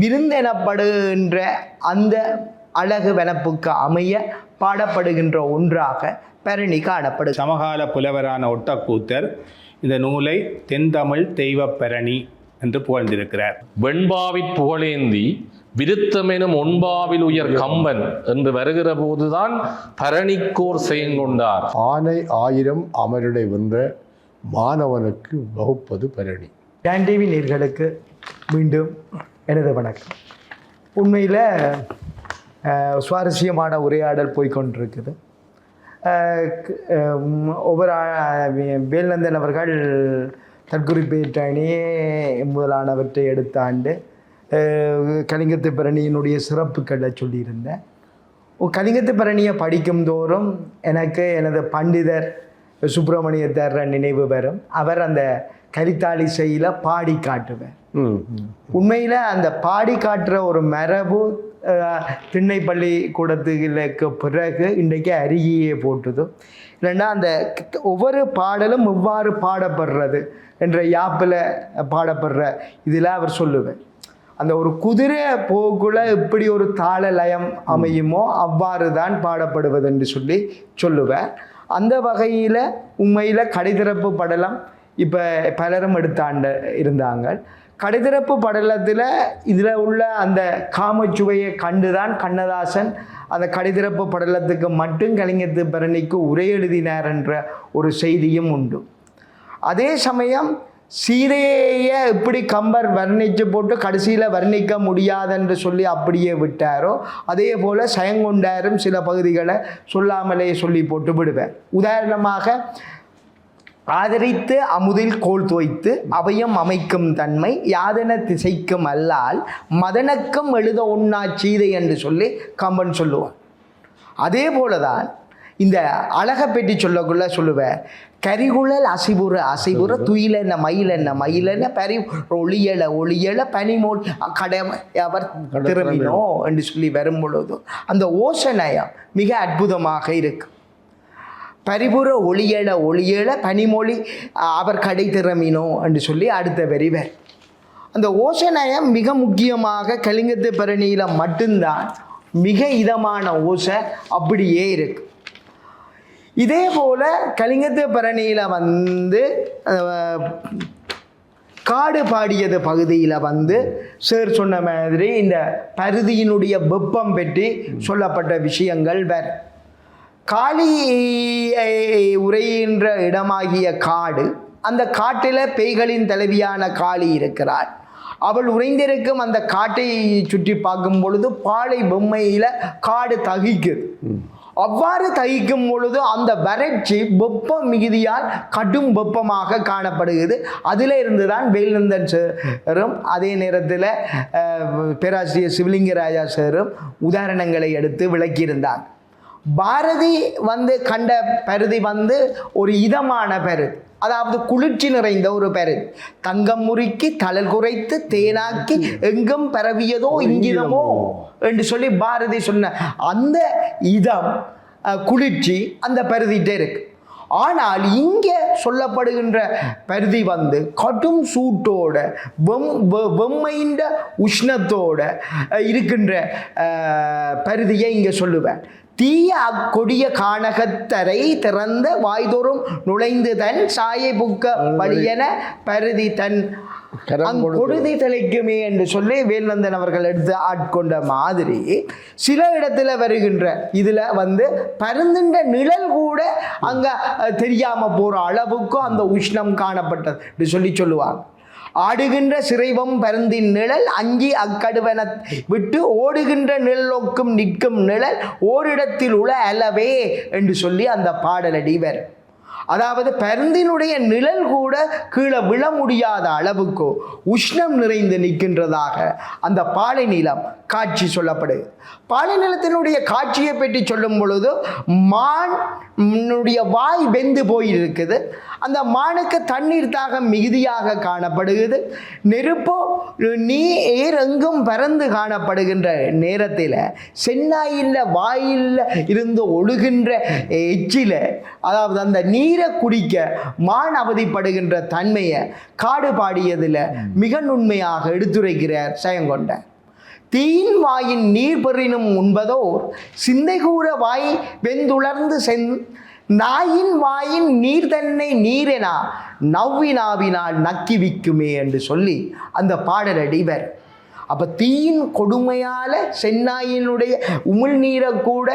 விருந்தெனப்படுகின்ற அந்த அழகு வனப்புக்கு அமைய பாடப்படுகின்ற ஒன்றாக பரணி காணப்படும். சமகால புலவரான ஒட்டக்கூத்தர் இந்த நூலை தென்தமிழ் தெய்வப் பரணி என்று புகழ்ந்திருக்கிறார். வெண்பாவிற் புகழேந்தி விருத்தமெனும் ஒன்பாவில் உயர் கம்பன் என்று வருகிற போதுதான் பரணிக்கோர் செய்யங்கொண்டார். ஆனை 1000 அமருடை வென்ற மாணவனுக்கு வகுப்பது பரணி. டான் டிவி நேயர்களுக்கு மீண்டும் எனது வணக்கம். உண்மையில் சுவாரஸ்யமான உரையாடல் போய்கொண்டிருக்குது. ஒவ்வொரு வேல்நந்தன் அவர்கள் தற்குறிப்பேற்றானே முதலானவற்றை எடுத்த ஆண்டு கலிங்கத்து பரணியினுடைய சிறப்புக்களை சொல்லியிருந்தேன். கலிங்கத்து பரணியை படிக்கும் தோறும் எனக்கு எனது பண்டிதர் சுப்பிரமணியத்தர் நினைவு வரும். அவர் அந்த கலித்தாளிசையில் பாடி காட்டுவார். உண்மையில் அந்த பாடி காட்டுற ஒரு மரபு திண்ணைப்பள்ளி கூடத்துக்கு பிறகு இன்றைக்கு அருகியே போட்டுது. இல்லைன்னா அந்த ஒவ்வொரு பாடலும் எவ்வாறு பாடப்படுறது என்ற யாப்பில் பாடப்படுற இதில் அவர் சொல்லுவேன். அந்த ஒரு குதிரை போக்குள்ள எப்படி ஒரு தாள லயம் அமையுமோ அவ்வாறு தான் பாடப்படுவது என்று சொல்லி சொல்லுவேன். அந்த வகையில் உண்மையில் கடைதிறப்பு படலம் இப்போ பலரும் எடுத்தாண்ட இருந்தாங்க. கடைதிறப்பு படலத்தில் இதில் உள்ள அந்த காமச்சுவையை கண்டுதான் கண்ணதாசன் அந்த கடைதிறப்பு படலத்துக்கு மட்டும் கலிங்கத்து பரணிக்கு உரை எழுதினார் என்ற ஒரு செய்தியும் உண்டு. அதே சமயம் சீதையை எப்படி கம்பர் வர்ணித்து போட்டு கடைசியில் வர்ணிக்க முடியாதென்று சொல்லி அப்படியே விட்டாரோ அதே போல் சயங்கொண்டாரும் சில பகுதிகளை சொல்லாமலே சொல்லி போட்டு விடுவேன். உதாரணமாக ஆதரித்து அமுதில் கோல் தோய்த்து அவையம் அமைக்கும் தன்மை யாதன திசைக்கும் அல்லால் மதனக்கும் எழுத உண்ணா சீதை என்று சொல்லி கம்பன் சொல்லுவான். அதே போலதான் இந்த அழகை பெட்டி சொல்லக்குள்ள சொல்லுவேன். கரிகுழல் அசிபுற அசிபுற துயில் என்ன மயில் என்ன மயில் என்ன பரி ஒளியலை ஒளியலை பனிமோல் கடமை அவர் திறமினோ என்று சொல்லி வரும் பொழுது அந்த ஓசனயம் மிக அற்புதமாக இருக்கு. பரிபுற ஒளியல ஒளியல பனிமொழி அவர் கடை திறமினோ என்று சொல்லி அடுத்த வரிவர். அந்த ஓசனயம் மிக முக்கியமாக கலிங்கத்து பரணியில் மட்டும்தான் மிக இதமான ஓசை அப்படியே இருக்கு. இதே போல் கலிங்கத்து பரணியில் காடு பாடியது பகுதியில் சேர் சொன்ன மாதிரி இந்த பருதியினுடைய வெப்பம் பற்றி சொல்லப்பட்ட விஷயங்கள் வேற. காளி உரைகின்ற இடமாகிய காடு, அந்த காட்டில் பேய்களின் தலைவியான காளி இருக்கிறாள். அவள் உறைந்திருக்கும் அந்த காட்டை சுற்றி பார்க்கும் பொழுது பாலை பொம்மையில் காடு தகிக்குது. அவ்வாறு தகிக்கும் பொழுது அந்த வறட்சி வெப்பம் மிகுதியால் கடும் வெப்பமாக காணப்படுகிறது. அதில் இருந்து தான் வேல்நந்தன் சாரும் அதே நேரத்தில் பேராசிரியர் சிவலிங்கராஜா சாரும் உதாரணங்களை எடுத்து விளக்கியிருந்தாங்க. பாரதி கண்ட பருதி ஒரு இதமான பருதி, அதாவது குளிர்ச்சி நிறைந்த ஒரு பருதி. தங்கம் முறுக்கி தளல் குறைத்து தேனாக்கி எங்கும் பரவியதோ இங்கிதமோ என்று சொல்லி பாரதி சொன்ன அந்த இதம் குளிர்ச்சி அந்த பருதிட்டே இருக்கு. ஆனால் இங்கே சொல்லப்படுகின்ற பருதி கடும் சூட்டோட வெம்மைந்த உஷ்ணத்தோட இருக்கின்ற பருதியை இங்கே சொல்லுவேன். தீய அக்கொடிய கானகத்தரை திறந்த வாய்தோறும் நுழைந்து தன் சாயை புக்க வழியென பருதி தன் கொடுதி தலைக்குமே என்று சொல்லி வேல்நந்தன் அவர்கள் எடுத்து ஆட்கொண்ட மாதிரி சில இடத்துல வருகின்ற இதில் பருந்துன்ற நிழல் கூட அங்கே தெரியாமல் போகிற அளவுக்கும் அந்த உஷ்ணம் காணப்பட்டது சொல்லி சொல்லுவாங்க. ஆடுகின்ற சிறைவம் பருந்தின் நிழல் அஞ்சி அக்கடுவன விட்டு ஓடுகின்ற நிழலோக்கும் நிற்கும் நிழல் ஓரிடத்தில் உள்ள அளவே என்று சொல்லி அந்த பாடலடி வரும். அதாவது பருந்தினுடைய நிழல் கூட கீழே விழ முடியாத அளவுக்கு உஷ்ணம் நிறைந்து நிற்கின்றதாக அந்த பாலை நிலம் காட்சி சொல்லப்படுது. பாலை நிலத்தினுடைய காட்சியை பற்றி சொல்லும் பொழுது மானுடைய வாய் வெந்து போயிருக்குது. அந்த மானுக்கு தண்ணீர் தாகம் மிகுதியாக காணப்படுகிறது. நெருப்போ நீர் எங்கும் பறந்து காணப்படுகின்ற நேரத்தில் சென்னாயில் வாயில் இருந்து ஒழுகின்ற எச்சில, அதாவது அந்த நீரை குடிக்க மான் அவதிப்படுகின்ற தன்மையை காடு பாடியதில் மிக நுண்மையாக எடுத்துரைக்கிறார் சயங்கொண்ட. தீயின் வாயின் நீர் பெறினும் உண்பதோர் சிந்தை கூற வாய் வெந்துளர்ந்து நாயின் வாயின் நீர் தன்னை நீரெனா நவ்வினாவினால் நக்கி விக்குமே என்று சொல்லி அந்த பாடலடி வர். அப்போ தீயின் கொடுமையால் செந்நாயினுடைய உமிழ்நீரை கூட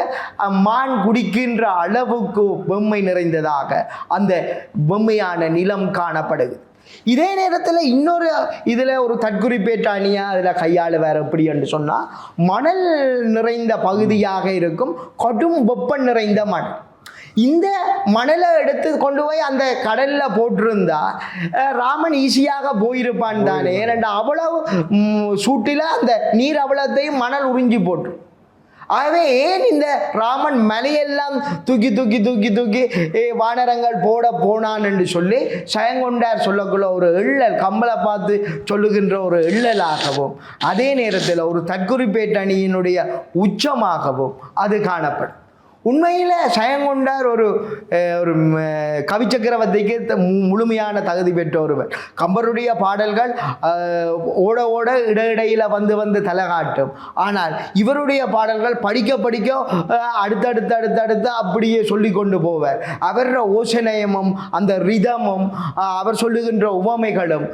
மான் குடிக்கின்ற அளவுக்கு வெம்மை நிறைந்ததாக அந்த வெம்மையான நிலம் காணப்படுது. இதே நேரத்தில் இன்னொரு இதில் ஒரு தற்குறிப்பேற்ற அணியாக அதில் கையாள வேறு எப்படி என்று சொன்னால், மணல் நிறைந்த பகுதியாக இருக்கும் கடும் வெப்பம் நிறைந்த மணல். இந்த மணலை எடுத்து கொண்டு போய் அந்த கடலில் போட்டிருந்தா ராமன் ஈஸியாக போயிருப்பான் தானே. ஏனென்றா அவ்வளவு சூட்டில் அந்த நீர் அவ்வளத்தையும் மணல் உறிஞ்சி போட்டு. ஆகவே ஏன் இந்த ராமன் மலையெல்லாம் தூக்கி தூக்கி தூக்கி தூக்கி வானரங்கள் போட போனான் என்று சொல்லி சயங்கொண்டார் சொல்லக்குள்ள ஒரு எள்ளல், கம்பளை பார்த்து சொல்லுகின்ற ஒரு எள்ளலாகவும் அதே நேரத்தில் ஒரு தற்குறிப்பேட்டு அணியினுடைய உச்சமாகவும் அது காணப்படும். உண்மையில் சயங்கொண்டார் ஒரு கவிச்சக்கரவர்த்திக்கு முழுமையான தகுதி பெற்ற ஒருவர். கம்பருடைய பாடல்கள் ஓட ஓட இடையிடையில் வந்து வந்து தலை காட்டும். ஆனால் இவருடைய பாடல்கள் படிக்க படிக்க அடுத்தடுத்து அப்படியே சொல்லி கொண்டு போவார். அவருடைய ஓசனயமும் அந்த ரிதமும் அவர் சொல்லுகின்ற உவமைகளும்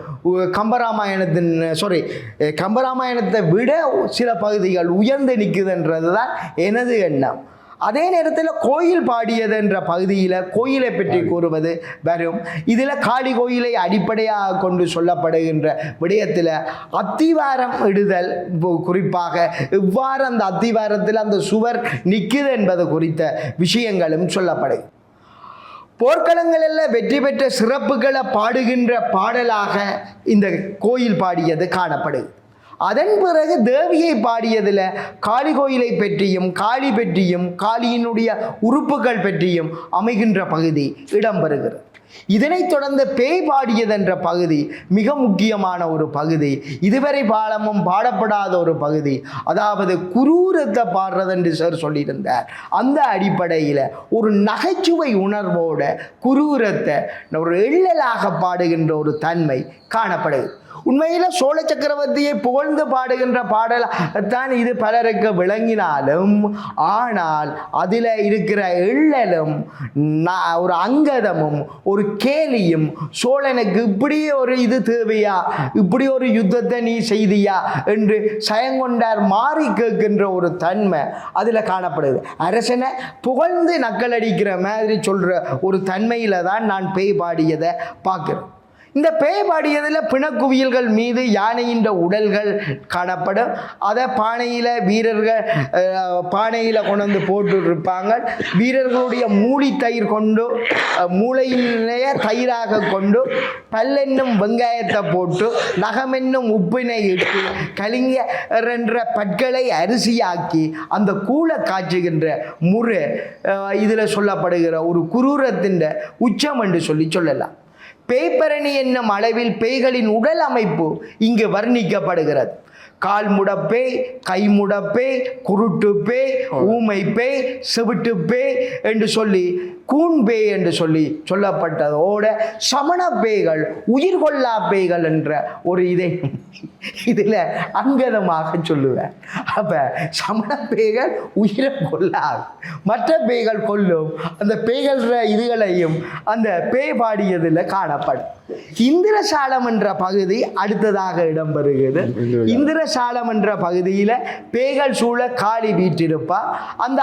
கம்பராமாயணத்தை விட சில பகுதிகள் உயர்ந்து நிற்குதுன்றது தான் எனது எண்ணம். அதே நேரத்தில் கோயில் பாடியது என்ற பகுதியில் கோயிலை பற்றி கூறுவது வரும். இதில் காளி கோயிலை அடிப்படையாக கொண்டு சொல்லப்படுகின்ற விடயத்தில் அத்திவாரம் இடுதல், குறிப்பாக இவ்வாறு அந்த அத்திவாரத்தில் அந்த சுவர் நிற்குது என்பது குறித்த விஷயங்களும் சொல்லப்படுது. போர்க்களங்களில் வெற்றி பெற்ற சிறப்புகளை பாடுகின்ற பாடலாக இந்த கோயில் பாடியது காணப்படுது. அதன் பிறகு தேவியை பாடியதில் காளி கோயிலை பற்றியும் காளி பற்றியும் காளியினுடைய உறுப்புகள் பற்றியும் அமைகின்ற பகுதி இடம்பெறுகிறது. இதனைத் தொடர்ந்து பேய் பாடியதென்ற பகுதி மிக முக்கியமான ஒரு பகுதி, இதுவரை பாடமும் பாடப்படாத ஒரு பகுதி. அதாவது குரூரத்தை பாடுறது என்று சார் சொல்லியிருந்தார். அந்த அடிப்படையில் ஒரு நகைச்சுவை உணர்வோட குரூரத்தை ஒரு எள்ளலாக பாடுகின்ற ஒரு தன்மை காணப்படுது. உண்மையில் சோழ சக்கரவர்த்தியை புகழ்ந்து பாடுகின்ற பாடல்தான் இது பலருக்கு விளங்கினாலும், ஆனால் அதில் இருக்கிற எள்ளலும் ஒரு அங்கதமும் ஒரு கேலியும், சோழனுக்கு இப்படி ஒரு இது தேவையா, இப்படி ஒரு யுத்தத்தை நீ செய்தியா என்று சயங்கொண்டார் மாறி கேட்கின்ற ஒரு தன்மை அதில் காணப்படுது. அரசனை புகழ்ந்து நக்கலடிக்கிற மாதிரி சொல்கிற ஒரு தன்மையில் தான் நான் பேய் பாடியதை பார்க்குறேன். இந்த பேய் பாடியதில் பிணக்குவியல்கள் மீது யானையின் உடல்கள் காணப்படும். அதை வீரர்கள் பானையில் கொண்டு வந்து போட்டு இருப்பாங்க. வீரர்களுடைய மூளை தயிர் கொண்டு, மூளையிலேயே தயிராக கொண்டு, பல்லென்னும் வெங்காயத்தை போட்டு, நகமென்னும் உப்பினை இட்டு, கலிங்கர் என்ற பற்களை அரிசியாக்கி அந்த கூளை காய்ச்சுகின்ற முறை இதில் சொல்லப்படுகிற ஒரு குரூரத்தின் உச்சம் என்று சொல்லலாம். பேய்பரணி என்னும் அளவில் பேய்களின் உடல் அமைப்பு இங்கு வர்ணிக்கப்படுகிறது. கால் முடப்பேய், கை முடப்பேய், குருட்டு பேய், ஊமை பேய், செவிட்டு பேய் என்று சொல்லி கூண் பேய் என்று சொல்லப்பட்டதோட சமண பேய்கள், உயிர் கொள்ளா பேய்கள் என்ற ஒரு இதில் அங்கதமாக சொல்லுவேன். அப்போ சமண பேய்கள் உயிரை கொள்ளாது, மற்ற பேய்கள் கொல்லும். அந்த பேய்கள் இதுகளையும் அந்த பேய் பாடியதில் காணப்படும். இந்திரசாலம் என்ற பகுதி அடுத்ததாக இடம்பெறுகிறது. இந்திரசாலம் என்ற பகுதியில் பேய்கள் சூழ காளி வீற்றிருப்பா. அந்த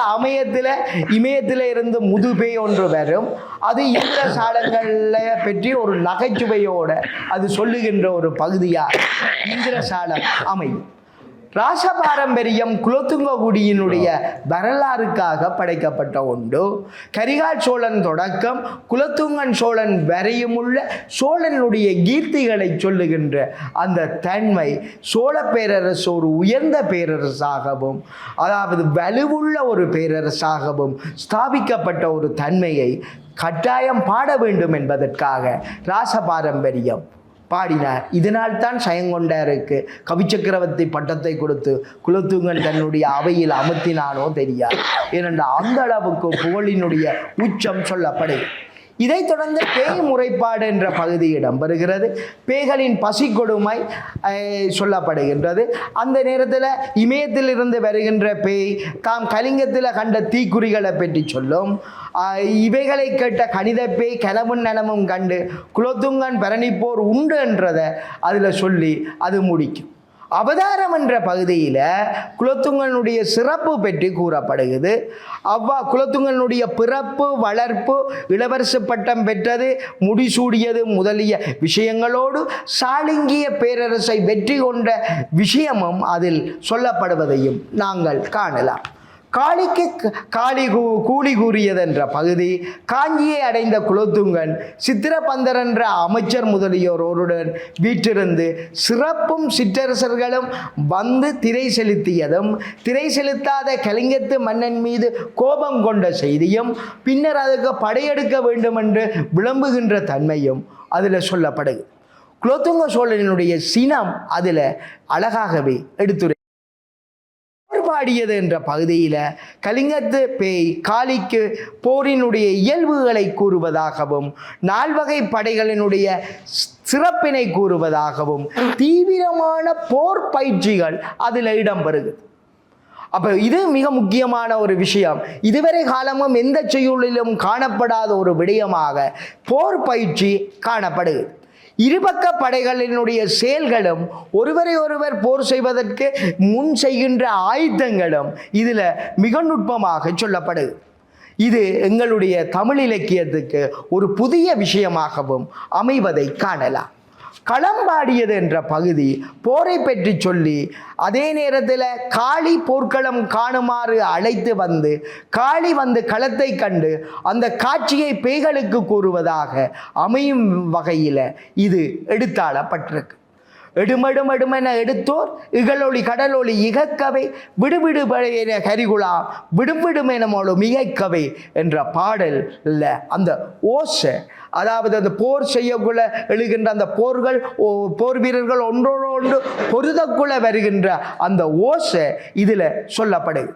இமயத்தில் இருந்து முதுபேய் ஒன்று வரும். அது இந்திரசாலங்களை பற்றி ஒரு நகைச்சுவையோடு அது சொல்லுகின்ற ஒரு பகுதியாக இந்திரசாலம் அமையும். ராச பாரம்பரியம் குலோத்துங்ககுடியினுடைய வரலாறுக்காக படைக்கப்பட்ட ஒன்று. கரிகால் சோழன் தொடக்கம் குலோத்துங்கன் சோழன் வரையும் உள்ள சோழனுடைய கீர்த்திகளை சொல்லுகின்ற அந்த தன்மை சோழ பேரரசு ஒரு உயர்ந்த பேரரசாகவும், அதாவது வலுவுள்ள ஒரு பேரரசாகவும் ஸ்தாபிக்கப்பட்ட ஒரு தன்மையை கட்டாயம் பாட வேண்டும் என்பதற்காக ராச பாரம்பரியம் பாடினார். இதனால் தான் சயங்கொண்டாருக்கு கவிச்சக்கரவர்த்தி பட்டத்தை கொடுத்து குலோத்துங்கன் தன்னுடைய அவையில் அமர்த்தினானோ தெரியாது. ஏனென்றால் அந்த அளவுக்கு புகழினுடைய உச்சம் சொல்லப்படுது. இதைத் தொடர்ந்து பேய் முறைப்பாடு என்ற பகுதி இடம்பெறுகிறது. பேய்களின் பசி கொடுமை சொல்லப்படுகின்றது. அந்த நேரத்தில் இமயத்திலிருந்து வருகின்ற பேய் தாம் கலிங்கத்தில் கண்ட தீக்குறிகளை பற்றி சொல்லும். இவைகளை கேட்ட கணித பேய் கனவும் நனமும் கண்டு குலோத்துங்கன் பரணிப்போர் உண்டு என்றதை அதில் சொல்லி அது முடிக்கும். அவதாரம் என்ற பகுதியில் குலோத்துங்கனுடைய சிறப்பு பற்றி கூறப்படுகிறது. குலோத்துங்கனுடைய பிறப்பு, வளர்ப்பு, இளவரசு பட்டம் பெற்றது, முடிசூடியது முதலிய விஷயங்களோடு சாளுங்கிய பேரரசை வெற்றி கொண்ட விஷயமும் அதில் சொல்லப்படுவதையும் நாங்கள் காணலாம். காளிக்கு கூலி கூறியது என்ற பகுதி காஞ்சியை அடைந்த குலோத்துங்கன் சித்திரபந்தர் என்ற அமைச்சர் முதலியோருடன் வீற்றிருந்து சிறப்பும் சிற்றரசர்களும் வந்து திரை செலுத்தியதும் திரை செலுத்தாத கலிங்கத்து மன்னன் மீது கோபம் கொண்ட செய்தியும் பின்னர் அதுக்கு படையெடுக்க வேண்டும் என்று விளம்புகின்ற தன்மையும் அதில் சொல்லப்படுது. குலோத்துங்க சோழனுடைய சினம் அதில் அழகாகவே எடுத்துரை பாடியது என்ற பகுதியில் கலிங்கத்து பேய் காளிக்கு போரினுடைய இயல்புகளை கூறுவதாகவும் நால்வகை படைகளினுடைய சிறப்பினை கூறுவதாகவும் தீவிரமான போர் பயிற்சிகள் அதில் இடம்பெறுகிறது. அப்போ இது மிக முக்கியமான ஒரு விஷயம். இதுவரை காலமும் எந்த செய்யுளிலும் காணப்படாத ஒரு விடயமாக போர் பயிற்சி காணப்படுகிறது. இருபக்க படைகளினுடைய செயல்களும் ஒருவரை ஒருவர் போர் செய்வதற்கு முன் செய்கின்ற ஆயுதங்களும் இதில் மிக நுட்பமாக சொல்லப்படுது. இது எங்களுடைய தமிழ் இலக்கியத்துக்கு ஒரு புதிய விஷயமாகவும் அமைவதை காணலாம். களம்பாடியது என்ற பகுதி போரை பற்றி சொல்லி அதே நேரத்தில் காளி போர்க்களம் காணுமாறு அழைத்து வந்து காளி வந்து களத்தை கண்டு அந்த காட்சியை பேய்களுக்கு கூறுவதாக அமையும் வகையில் இது எடுத்தாளப்பட்டிருக்கு. எடுமென எடுத்தோர் இகழொளி கடலொளி இகக்கவை விடுவிடு என கரிகுலாம் விடுவிடுமெனமோடு மிகைக்கவை என்ற பாடல் இல்லை. அந்த ஓசை, அதாவது அந்த போர் செய்யக்குள்ள எழுகின்ற அந்த போர் வீரர்கள் ஒன்றோடு பொருதக்குள்ள வருகின்ற அந்த ஓசை இதில் சொல்லப்படுது.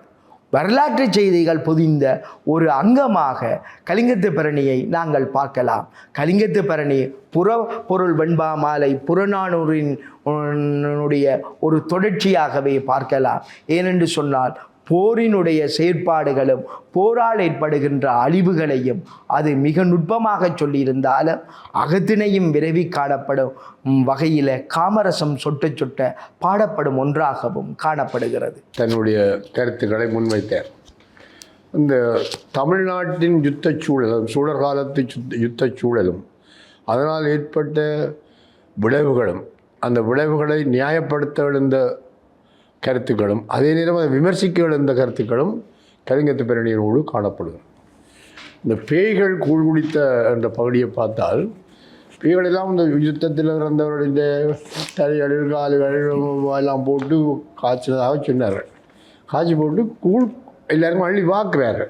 வரலாற்று செய்திகள் பொதிந்த ஒரு அங்கமாக கலிங்கத்து பரணியை நாங்கள் பார்க்கலாம். கலிங்கத்து பரணி பொருள் வெண்பா மாலை புறநானூரினுடைய ஒரு தொடர்ச்சியாகவே பார்க்கலாம். ஏனென்று சொன்னால் போரினுடைய செயற்பாடுகளும் போரால் ஏற்படுகின்ற அழிவுகளையும் அது மிக நுட்பமாக சொல்லியிருந்தாலும் அகத்தினையும் விரைவி காணப்படும் வகையில் காமரசம் சொட்ட சொட்ட பாடப்படும் ஒன்றாகவும் காணப்படுகிறது. தன்னுடைய கருத்துக்களை முன்வைத்தார். இந்த தமிழ்நாட்டின் யுத்த சூழலும் சூழல் காலத்து யுத்த சூழலும் அதனால் ஏற்பட்ட விளைவுகளும் அந்த விளைவுகளை நியாயப்படுத்த எழுந்த கருத்துக்களும் அதே நேரம் அதை விமர்சிக்க எழுந்த கருத்துக்களும் கலிங்கத்து பரணியோடு காணப்படுகிறது. இந்த பேய்கள் கூழ்குடித்த என்ற பகுதியை பார்த்தால் பேய்களெல்லாம் இந்த யுத்தத்தில் இறந்தவர்களுடைய தலைகளில் கால்கள் எல்லாம் போட்டு காய்ச்சினதாக சொன்னார்கள். காய்ச்சி போட்டு கூழ் எல்லாருக்கும் அள்ளி வாக்குறாரு.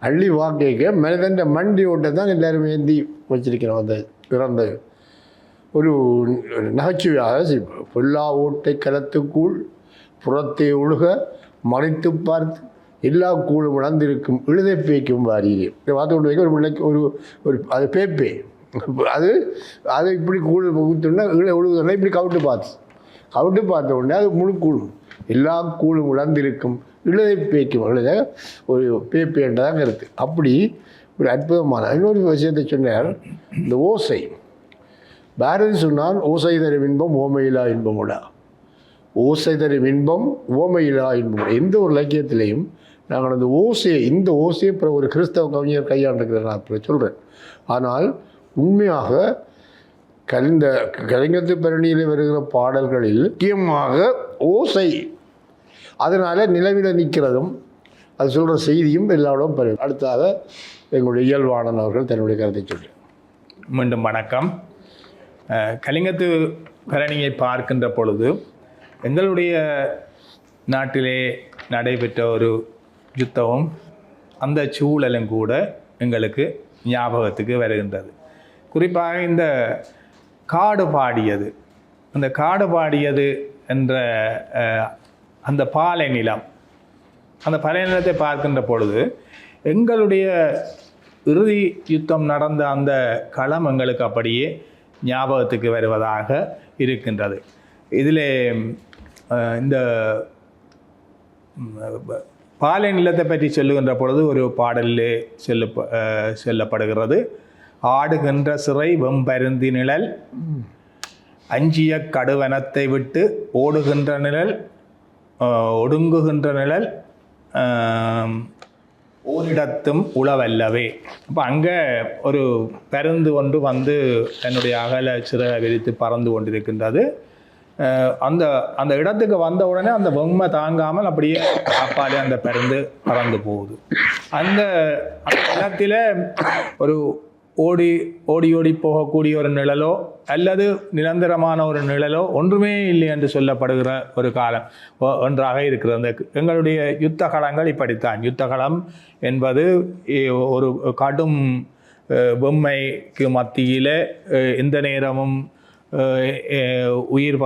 அள்ளி வாக்க மனிதன் மண்டி ஓட்டை தான் எல்லோரும் ஏந்தி வச்சிருக்கிறோம். அந்த இறந்த ஒரு நகைச்சுவையாக பொல்லா ஓட்டை கலத்துக்கூழ் புறத்தை ஒழுக மறைத்து பார்த்து எல்லா கூழும் உணர்ந்திருக்கும் இழுதை பேய்க்கும் வாரியே பார்த்து கொண்டு வைக்க ஒரு பிள்ளைக்கு ஒரு அது பேப்பே அது இப்படி கூழ் ஊற்றுனா ஒழுகுதுன்னா இப்படி கவுட்டு பார்த்த உடனே அது முழு கூழும் எல்லா கூழும் உணர்ந்திருக்கும் இழுதை பேய்க்கும் இழுத ஒரு பேப்பே என்றதான் கருத்து. அப்படி ஒரு அற்புதமான இன்னொரு விஷயத்தை சொன்னார். இந்த ஓசை பாரதி சொன்னால் ஓசை தரும் இன்பம் ஓமையிலா இன்பமுடா. ஓசை தரும் இன்பம் ஓமையிலா இன்பம். எந்த ஒரு இலக்கியத்திலையும் நாங்கள் அந்த ஓசையை இந்த ஓசையை அப்புறம் ஒரு கிறிஸ்தவ கவிஞர் கையாண்டிருக்கிறேன் நான் அப்புறம் சொல்கிறேன். ஆனால் உண்மையாக கலிங்கத்து பரணியில் வருகிற பாடல்களில் முக்கியமாக ஓசை அதனால் நிலவில் நிற்கிறதும் அது சொல்கிற செய்தியும் எல்லாரோடும் பெரு. அடுத்தாக எங்களுடைய இயல்பானன் அவர்கள் தன்னுடைய கருத்தை சொல்கிறேன். மீண்டும் வணக்கம். கலிங்கத்து பரணியை பார்க்கின்ற பொழுது எங்களுடைய நாட்டிலே நடைபெற்ற ஒரு யுத்தமும் அந்த சூழலும் கூட எங்களுக்கு ஞாபகத்துக்கு வருகின்றது. குறிப்பாக இந்த காடு பாடியது, அந்த காடு பாடியது என்ற அந்த பாலை நிலம், அந்த பாலை நிலத்தை பார்க்கின்ற பொழுது எங்களுடைய இறுதி யுத்தம் நடந்த அந்த களம் எங்களுக்கு அப்படியே ஞாபகத்துக்கு வருவதாக இருக்கின்றது. இதில் இந்த பாலை நிலத்தை பற்றி சொல்லுகின்ற பொழுது ஒரு பாடலில் சொல்லப்படுகிறது. ஆடுகின்ற சிறை வெம்பருந்தி நிழல் அஞ்சிய கடுவனத்தை விட்டு ஓடுகின்ற நிழல் ஒடுங்குகின்ற நிழல் ஓரிடத்தும் உளவல்லவே. அப்போ அங்கே ஒரு பருந்து ஒன்று வந்து தன்னுடைய அகல சிறகை விரித்து பறந்து கொண்டிருக்கின்றது. அந்த அந்த இடத்துக்கு வந்த உடனே அந்த பொம்மை தாங்காமல் அப்படியே அப்பாலே அந்த பருந்து பறந்து போகுது. அந்த இடத்துல ஒரு ஓடி ஓடி ஓடி போகக்கூடிய ஒரு நிழலோ அல்லது நிரந்தரமான ஒரு நிழலோ ஒன்றுமே இல்லை என்று சொல்லப்படுகிற ஒரு காலம் ஒன்றாக இருக்கிறது. அந்த எங்களுடைய யுத்த களங்கள் இப்படித்தான். யுத்த களம் என்பது ஒரு கடும் பொம்மைக்கு மத்தியில் எந்த நேரமும் உயிர்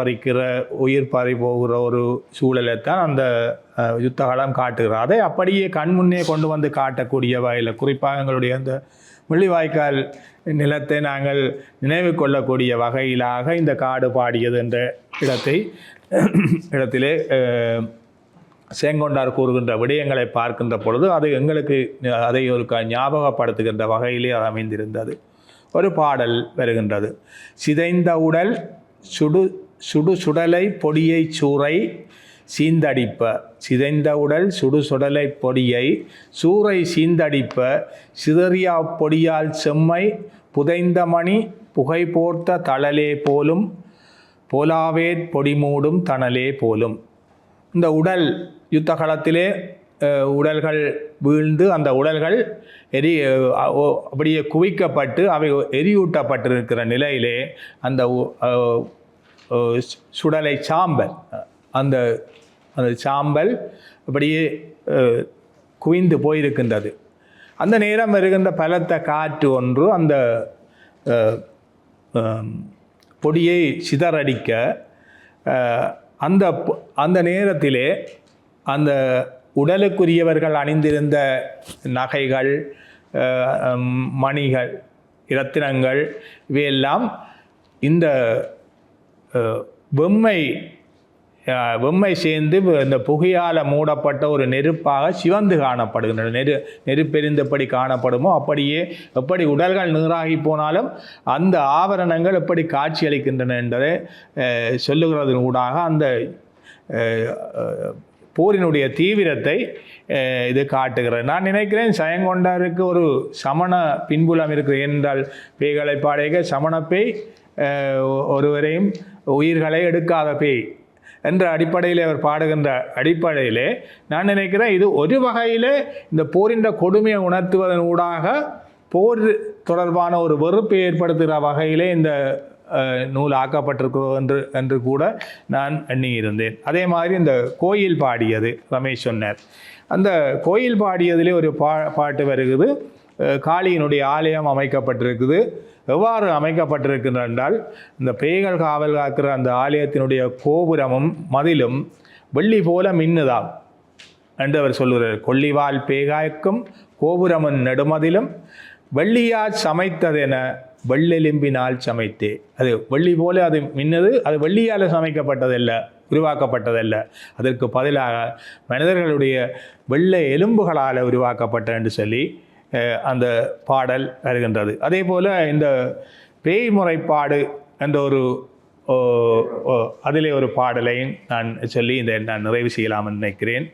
பறி போகிற ஒரு சூழலைத்தான் அந்த யுத்தகாலம் காட்டுகிறார். அதை அப்படியே கண்முன்னே கொண்டு வந்து காட்டக்கூடிய வகையில் குறிப்பாக எங்களுடைய அந்த முள்ளிவாய்க்கால் நிலத்தை நாங்கள் நினைவு கொள்ளக்கூடிய வகையிலாக இந்த காடு பாடியது என்ற இடத்திலே செங்கொண்டார் கூறுகின்ற விடயங்களை பார்க்கின்ற பொழுது அது எங்களுக்கு அதை ஒரு ஞாபகப்படுத்துகின்ற வகையிலே அது அமைந்திருந்தது. ஒரு பாடல் வருகின்றது. சிதைந்த உடல் சுடுசுடலை பொடியை சூறை சீந்தடிப்ப, சிதைந்த உடல் சுடுசுடலை பொடியை சூறை சீந்தடிப்ப, சிதறியா பொடியால் செம்மை புதைந்த மணி புகை போர்த்த தழலே போலும் போலாவேற் பொடிமூடும் தணலே போலும். இந்த உடல் யுத்த காலத்திலே உடல்கள் வீழ்ந்து அந்த உடல்கள் அப்படியே குவிக்கப்பட்டு அவை எரியூட்டப்பட்டிருக்கிற நிலையிலே அந்த சுடலை சாம்பல் அந்த சாம்பல் அப்படியே குவிந்து போயிருக்கின்றது. அந்த நேரம் வருகின்ற பலத்த காற்று ஒன்று அந்த பொடியை சிதறடிக்க அந்த நேரத்திலே அந்த உடலுக்குரியவர்கள் அணிந்திருந்த நகைகள், மணிகள், இரத்தினங்கள் இவையெல்லாம் இந்த பொம்மை சேர்ந்து இந்த புகையால் மூடப்பட்ட ஒரு நெருப்பாக சிவந்து காணப்படுகின்றன. நெருப்பெரிந்தபடி காணப்படுமோ அப்படியே எப்படி உடல்கள் நீராகி போனாலும் அந்த ஆபரணங்கள் எப்படி காட்சியளிக்கின்றன என்பதை சொல்லுகிறதன் ஊடாக அந்த போரினுடைய தீவிரத்தை இது காட்டுகிறது. நான் நினைக்கிறேன் ஜெயங்கொண்டாருக்கு ஒரு சமண பின்புலம் இருக்கிறது. ஏனென்றால் பேய்களை பாடைக சமண பேய் ஒருவரையும் உயிர்களை எடுக்காத பேய் என்ற அடிப்படையில் அவர் பாடுகின்ற அடிப்படையிலே நான் நினைக்கிறேன் இது ஒரு வகையில் இந்த போரின் கொடுமையை உணர்த்துவதன் ஊடாக போர் தொடர்பான ஒரு வெறுப்பை ஏற்படுத்துகிற வகையிலே இந்த நூல் ஆக்கப்பட்டிருக்கிறது என்று கூட நான் எண்ணியிருந்தேன். அதே மாதிரி இந்த கோயில் பாடியது ரமேஷ் சொன்னார். அந்த கோயில் பாடியதிலே ஒரு பாட்டு வருகிறது. காளியினுடைய ஆலயம் அமைக்கப்பட்டிருக்குது. எவ்வாறு அமைக்கப்பட்டிருக்கின்ற என்றால் இந்த பேய்கள் காவல் காக்கிற அந்த ஆலயத்தினுடைய கோபுரமும் மதிலும் வெள்ளி போல மின்னுதாம் என்று அவர் சொல்லுகிறார். கொள்ளிவால் பேகாய்க்கும் கோபுரமும் நெடுமதிலும் வெள்ளியால் சமைத்ததென வெள்ளெலும்பினால் சமைத்தே. அது வெள்ளி போல அது மின்னது. அது வெள்ளியால் சமைக்கப்பட்டதல்ல, உருவாக்கப்பட்டதல்ல. அதற்கு பதிலாக மனிதர்களுடைய வெள்ளை எலும்புகளால் உருவாக்கப்பட்ட என்று சொல்லி அந்த பாடல் வருகின்றது. அதே போல் இந்த பேய் முறைப்பாடு என்ற ஒரு அதிலே ஒரு பாடலையும் நான் சொல்லி நான் நிறைவு செய்யலாம்னு நினைக்கிறேன்.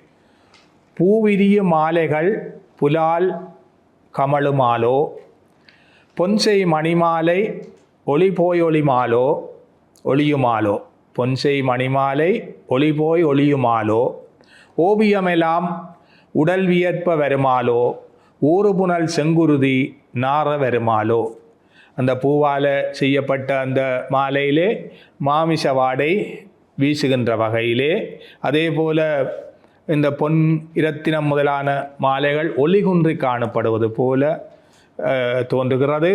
பூவிரிய மாலைகள் புலால் கமழுமாலோ பொன்செய் மணிமாலை ஒளி போய் ஒளிமாலோ ஒளியுமாலோ, பொன்செய் மணிமாலை ஒளி போய் ஒளியுமாலோ, ஓவியமெல்லாம் உடல் வியற்ப வருமாலோ, ஊறுபுணல் செங்குருதி நார வருமாலோ. அந்த பூவால் செய்யப்பட்ட அந்த மாலையிலே மாமிச வாடை வீசுகின்ற வகையிலே, அதே போல் இந்த பொன் இரத்தினம் முதலான மாலைகள் ஒளிகுன்றி காணப்படுவது போல தோன்றுகிறது.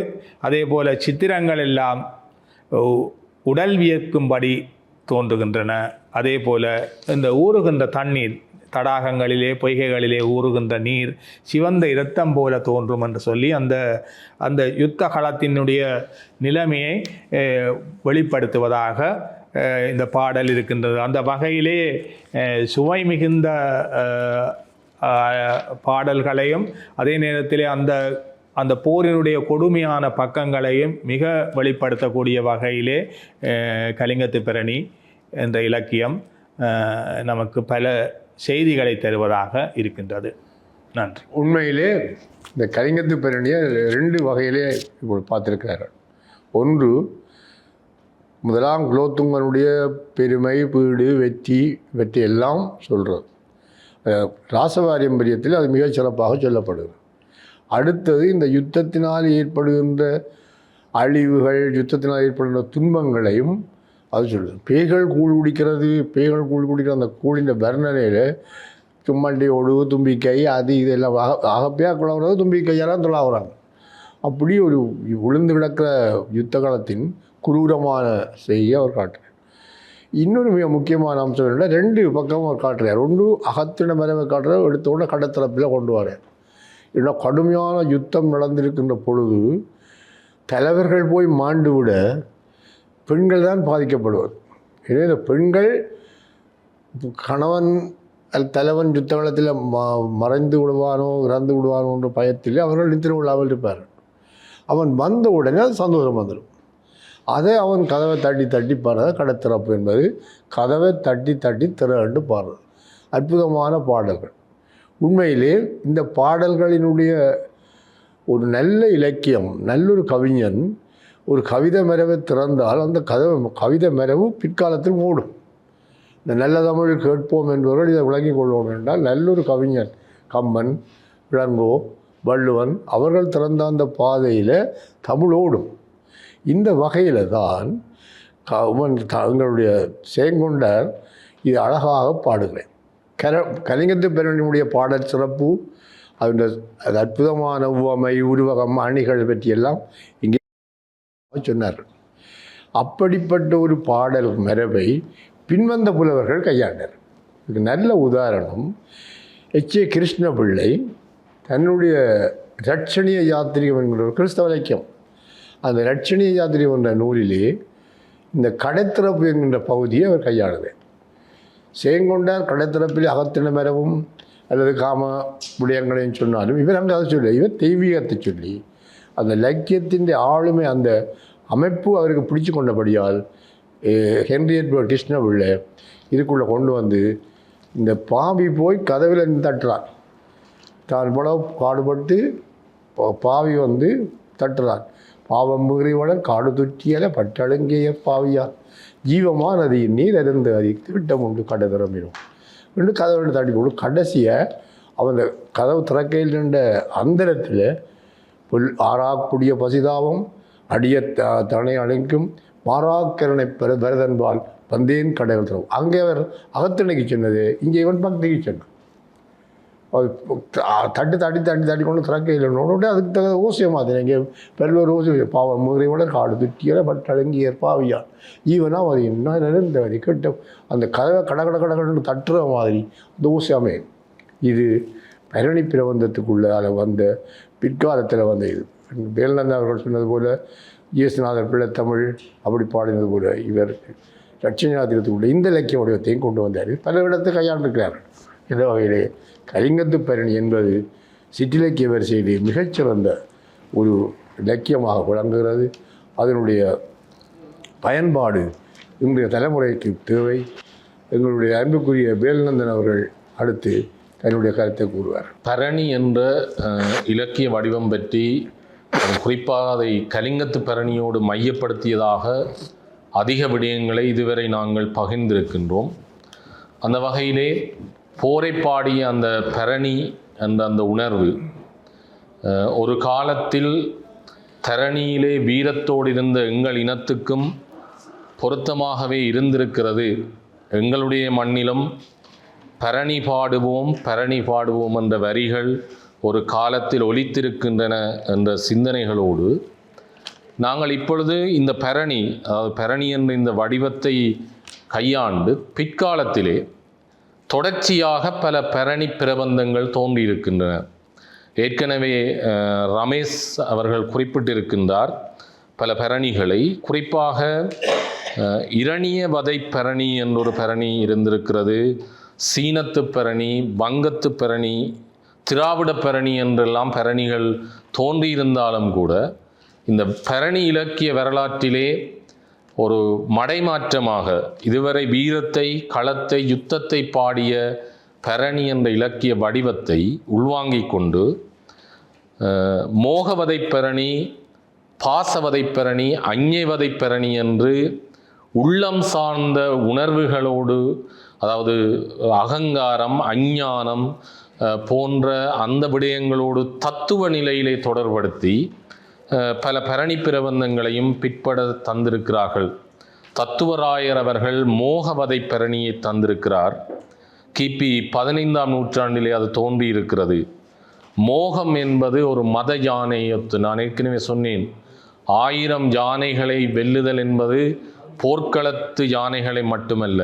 அதே போல் சித்திரங்கள் எல்லாம் உடல் வியக்கும்படி தோன்றுகின்றன. அதே போல் இந்த ஊறுகின்ற தண்ணீர் தடாகங்களிலே பொய்கைகளிலே ஊறுகின்ற நீர் சிவந்த இரத்தம் போல தோன்றும் என்று சொல்லி அந்த யுத்த களத்தினுடைய நிலைமையை வெளிப்படுத்துவதாக இந்த பாடல் இருக்கின்றது. அந்த வகையிலே சுவை மிகுந்த பாடல்களையும் அதே நேரத்திலே அந்த போரினுடைய கொடுமையான பக்கங்களையும் மிக வெளிப்படுத்தக்கூடிய வகையிலே கலிங்கத்து பிரணி என்ற இலக்கியம் நமக்கு பல செய்திகளை தருவதாக இருக்கின்றது. நன்றி. உண்மையிலே இந்த கலிங்கத்து பிரணியை 2 வகையிலே இப்போ பார்த்துருக்கிறார்கள். ஒன்று, முதலாம் குலோத்துங்கனுடைய பெருமை, பீடு, வெற்றி எல்லாம் சொல்கிறது. ராசபாரம்பரியத்தில் அது மிகச் சிறப்பாக சொல்லப்படுது. அடுத்தது, இந்த யுத்தத்தினால் ஏற்படுகின்ற அழிவுகள், யுத்தத்தினால் ஏற்படுகின்ற துன்பங்களையும் அது சொல்லுது. பேய்கள் கூழ் குடிக்கிற அந்த கூழின் வர்ணனையில் தும்மண்டையோடு தும்பிக்கை அது இதெல்லாம் அகப்பையாக குழவுறது, தும்பிக்கையெல்லாம் தொழாவுறாங்க. அப்படி ஒரு விழுந்து கிடக்கிற யுத்த காலத்தின் குரூரமான செய்தியை அவர் காட்டுறார். இன்னொரு மிக முக்கியமான அம்சம் என்னென்னா, 2 பக்கமும் அவர் காட்டுறார். ஒன்று அகத்தின மரவை காட்டுறார், எடுத்தோடனே கடத்தரப்பில் கொண்டு வரார். இல்லை, கடுமையான யுத்தம் நடந்திருக்கின்ற பொழுது தலைவர்கள் போய் மாண்டு விட பெண்கள் தான் பாதிக்கப்படுவது. எனவே இந்த பெண்கள் கணவன் தலைவன் யுத்த காலத்தில் மறைந்து விடுவானோ இறந்து விடுவானோன்ற பயத்தில் அவர்கள் நித்திர விழாமல் இருப்பார். அவன் வந்த உடனே அது சந்தோஷம் வந்துடும். அதை அவன் கதவை தட்டி பாடுறது கடத்திறப்பு என்பது. கதவை தட்டி திறண்டு பாடுறது அற்புதமான பாடல்கள். உண்மையிலே இந்த பாடல்களினுடைய ஒரு நல்ல இலக்கியம், நல்லொரு கவிஞன் ஒரு கவிதை மரவை திறந்தால் அந்த கவிதை மரவு பிற்காலத்தில் மூடும். இந்த நல்ல தமிழ் கேட்போம் என்பவர்கள் இதை விளங்கிக் கொள்ளணும் என்றால், நல்லொரு கவிஞன் கம்பன், இளங்கோ, வள்ளுவன் அவர்கள் திறந்த அந்த பாதையில் தமிழோடும். இந்த வகையில் தான் எங்களுடைய சேங்கொண்டார் இது அழகாக பாடுகிறேன். கலிங்கத்து பிறனியுடைய பாடல் சிறப்பு, அது அற்புதமான உவமை, உருவகம், அணிகள் பற்றியெல்லாம் இங்கே சொன்னார்கள். அப்படிப்பட்ட ஒரு பாடல் மரபை பின்வந்த புலவர்கள் கையாண்டார். இதுக்கு நல்ல உதாரணம் எச்.ஏ. கிருஷ்ணபிள்ளை தன்னுடைய இரட்சணிய யாத்திரிகம் என்கிற ஒரு கிறிஸ்தவ இலக்கியம், அந்த இரட்சணிய யாத்திரிகம் என்ற நூலிலே இந்த கடைத்திறப்பு என்கின்ற பகுதியை அவர் கையாளுது. சேங்கொண்டார் கடைத்திறப்பில் அகத்தின மரவும் அல்லது காம விடயங்களையும் சொன்னாலும் இவர் அங்கே அதை சொல்லி, இவர் தெய்வீகத்தை சொல்லி அந்த இலக்கியத்தின் ஆளுமை, அந்த அமைப்பு அவருக்கு பிடிச்சு கொண்டபடியால் ஹென்ரியட் கிருஷ்ணபிள்ளை இதுக்குள்ளே கொண்டு வந்து இந்த பாவி போய் கதவில் தட்டுறார். தான் போல பாடுபட்டு பாவி வந்து தட்டுறார். பாவம் மீறிவளர் காடு துற்றியல பட்டழுங்கிய பாவியார் ஜீவமா நதியின் நீர் அருந்து அதித்து விட்டம் உண்டு கடை திறம்பிடும் என்று கதவை தட்டி போடு. கடைசியை அவன் கதவு திறக்கையில் நின்ற அந்தரத்தில் ஆறாக்கூடிய பசிதாபம் அடிய தனை அழைக்கும் மாறாக்கரனை பரதன்பால் வந்தேன் கடவுள் திறவும். அங்கே அவர் அகத்திணைக்கு சொன்னது, இங்கே இவன் பக்திக்கு சொன்னான். தட்டி கொண்டு திறக்கையில் அதுக்கு தகுந்த ஊசியம் மாதிரி இங்கே பெருவர் ஊசி பாவம் முறையோட காடு துட்டியல பட் அடங்கிய பாவியா ஈவனா அது என்ன இந்த வரி கேட்ட அந்த கதவை கடன்னு தட்டுற மாதிரி அந்த ஊசியாமே. இது பரணி பிரபந்தத்துக்குள்ளே அதில் வந்த பிற்காலத்தில் வந்த இது. வேலநந்தன் அவர்கள் சொன்னது போல் இயேசுநாதர் பிள்ளை தமிழ் அப்படி பாடினது போல இவர் லட்சுமிநாதிரத்துக்குள்ள இந்த இலக்கிய வடிவத்தையும் கொண்டு வந்தார். பல இடத்தை கையாண்டிருக்கிறார்கள். இந்த வகையிலே கலிங்கத்து பரணி என்பது சிற்றிலக்கிய வரிசையிலே மிகச்சிறந்த ஒரு இலக்கியமாக விளங்குகிறது. அதனுடைய பயன்பாடு இன்றைய தலைமுறைக்கு தேவை. எங்களுடைய அன்புக்குரிய வேலநந்தன் அவர்கள் அடுத்து தன்னுடைய கருத்தை கூறுவார். பரணி என்ற இலக்கிய வடிவம் பற்றி, குறிப்பாக அதை கலிங்கத்து பரணியோடு மையப்படுத்தியதாக அதிக விடயங்களை இதுவரை நாங்கள் பகிர்ந்திருக்கின்றோம். அந்த வகையிலே போரை பாடிய அந்த பரணி என்ற அந்த உணர்வு ஒரு காலத்தில் தரணியிலே வீரத்தோடு இருந்த எங்கள் இனத்துக்கும் பொருத்தமாகவே இருந்திருக்கிறது. எங்களுடைய மண்ணிலும் பரணி பாடுவோம் என்ற வரிகள் ஒரு காலத்தில் ஒலித்திருக்கின்றன என்ற சிந்தனைகளோடு நாங்கள் இப்பொழுது இந்த பரணி, அதாவது பரணி என்ற இந்த வடிவத்தை கையாண்டு பிற்காலத்திலே தொடர்ச்சியாக பல பரணி பிரபந்தங்கள் தோன்றியிருக்கின்றன. ஏற்கனவே ரமேஷ் அவர்கள் குறிப்பிட்டிருக்கின்றார் பல பரணிகளை. குறிப்பாக இரணிய வதை பரணி என்றொரு பரணி இருந்திருக்கிறது, சீனத்து பரணி, வங்கத்து பரணி, திராவிட பரணி என்றெல்லாம் பரணிகள் தோன்றியிருந்தாலும் கூட இந்த பரணி இலக்கிய வரலாற்றிலே ஒரு மடைமாற்றமாக இதுவரை வீரத்தை, களத்தை, யுத்தத்தை பாடிய பரணி என்ற இலக்கிய வடிவத்தை உள்வாங்கிக் கொண்டு மோகவதை பரணி, பாசவதை பரணி, அஞ்ஞைவதை பரணி என்று உள்ளம் சார்ந்த உணர்வுகளோடு, அதாவது அகங்காரம், அஞ்ஞானம் போன்ற அந்த விடயங்களோடு தத்துவ நிலையிலே தொடர்படுத்தி பல பரணி பிரபந்தங்களையும் பிற்பட தந்திருக்கிறார்கள். தத்துவராயர் அவர்கள் மோகவதை பரணியை தந்திருக்கிறார். கிபி 15ஆம் நூற்றாண்டிலே அது தோன்றியிருக்கிறது. மோகம் என்பது ஒரு மத யானையொத்து. நான் ஏற்கனவே சொன்னேன், 1000 யானைகளை வெல்லுதல் என்பது போர்க்களத்து யானைகளை மட்டுமல்ல,